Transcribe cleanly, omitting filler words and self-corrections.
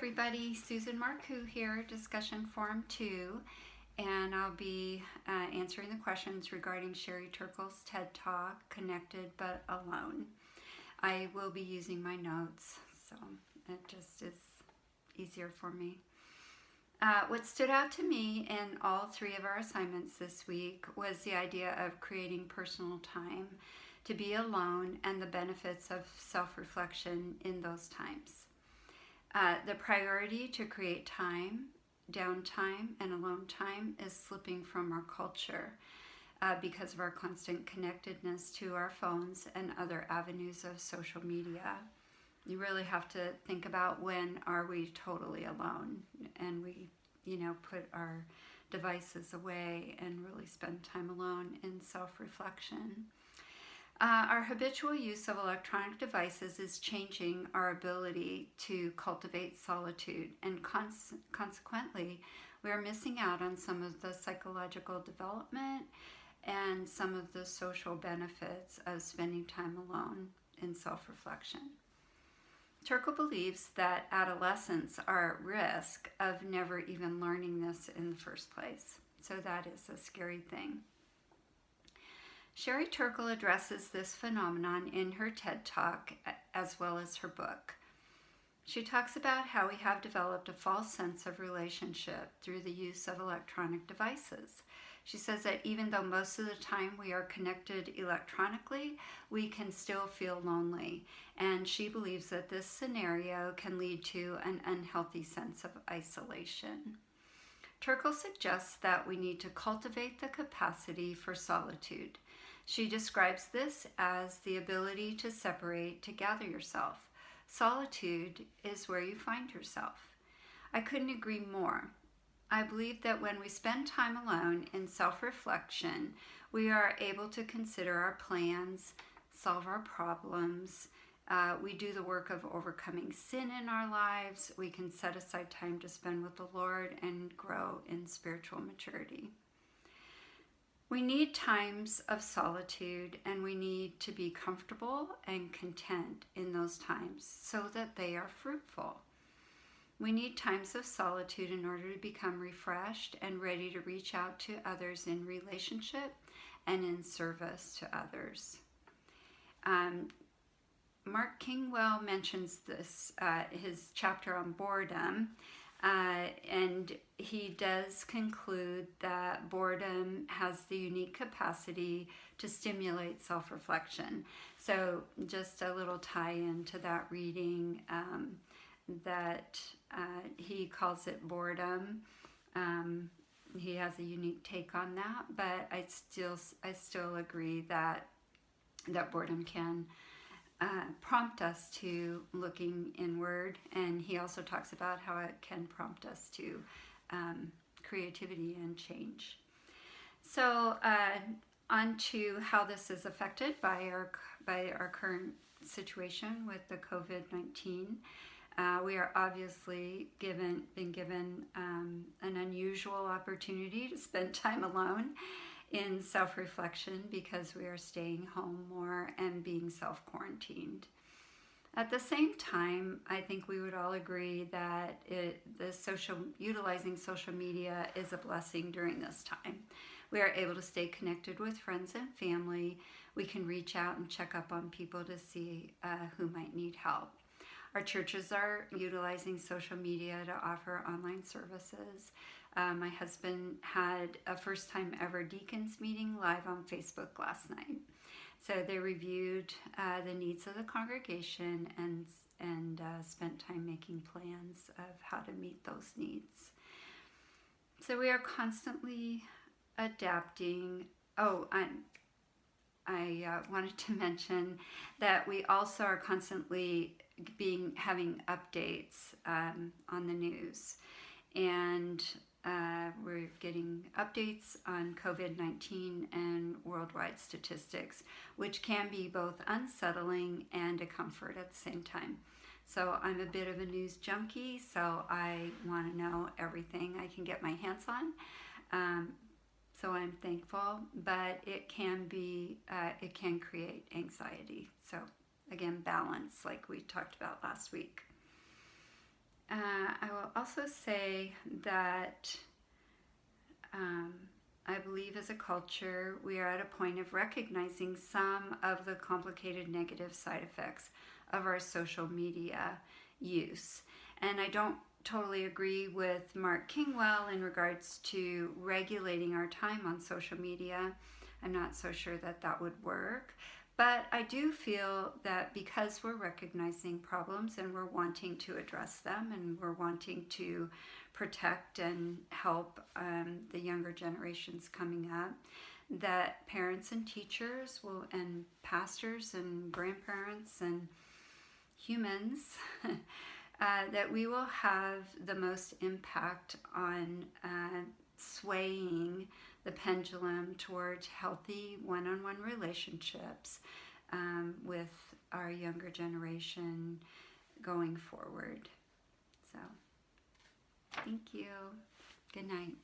everybody, Susan Marcoux here, discussion forum 2, and I'll be answering the questions regarding Sherry Turkle's TED Talk, Connected but Alone. I will be using my notes, so it just is easier for me. What stood out to me in all 3 of our assignments this week was the idea of creating personal time to be alone and the benefits of self-reflection in those times. The priority to create time, downtime, and alone time is slipping from our culture because of our constant connectedness to our phones and other avenues of social media. You really have to think about when are we totally alone and we, put our devices away and really spend time alone in self-reflection. Our habitual use of electronic devices is changing our ability to cultivate solitude, and consequently, we are missing out on some of the psychological development and some of the social benefits of spending time alone in self-reflection. Turkle believes that adolescents are at risk of never even learning this in the first place, so that is a scary thing. Sherry Turkle addresses this phenomenon in her TED Talk as well as her book. She talks about how we have developed a false sense of relationship through the use of electronic devices. She says that even though most of the time we are connected electronically, we can still feel lonely. And she believes that this scenario can lead to an unhealthy sense of isolation. Turkle suggests that we need to cultivate the capacity for solitude. She describes this as the ability to separate to gather yourself. Solitude is where you find yourself. I couldn't agree more. I believe that when we spend time alone in self-reflection, we are able to consider our plans, solve our problems. We do the work of overcoming sin in our lives. We can set aside time to spend with the Lord and grow in spiritual maturity. We need times of solitude, and we need to be comfortable and content in those times so that they are fruitful. We need times of solitude in order to become refreshed and ready to reach out to others in relationship and in service to others. Mark Kingwell mentions this, his chapter on boredom, and he does conclude that boredom has the unique capacity to stimulate self-reflection. So just a little tie-in to that reading, that he calls it boredom. He has a unique take on that, but I still agree that boredom can prompt us to looking inward, and he also talks about how it can prompt us to creativity and change. So on to how this is affected by our current situation with the COVID-19. We are obviously been given an unusual opportunity to spend time alone in self-reflection because we are staying home more and being self-quarantined. At the same time, I think we would all agree that utilizing social media is a blessing during this time. We are able to stay connected with friends and family. We can reach out and check up on people to see who might need help. Our churches are utilizing social media to offer online services. My husband had a first time ever deacons meeting live on Facebook last night. So they reviewed the needs of the congregation and spent time making plans of how to meet those needs. So we are constantly adapting. I wanted to mention that we also are constantly having updates on the news, and we're getting updates on COVID-19 and worldwide statistics, which can be both unsettling and a comfort at the same time. So I'm a bit of a news junkie, so I want to know everything I can get my hands on. So I'm thankful, but it can create anxiety. So again, balance, like we talked about last week. I will also say that I believe as a culture we are at a point of recognizing some of the complicated negative side effects of our social media use. And I don't totally agree with Mark Kingwell in regards to regulating our time on social media. I'm not so sure that that would work. But I do feel that because we're recognizing problems and we're wanting to address them and we're wanting to protect and help the younger generations coming up, that parents and teachers will, and pastors and grandparents and humans, that we will have the most impact on swaying the pendulum toward healthy one-on-one relationships with our younger generation going forward. So, thank you. Good night.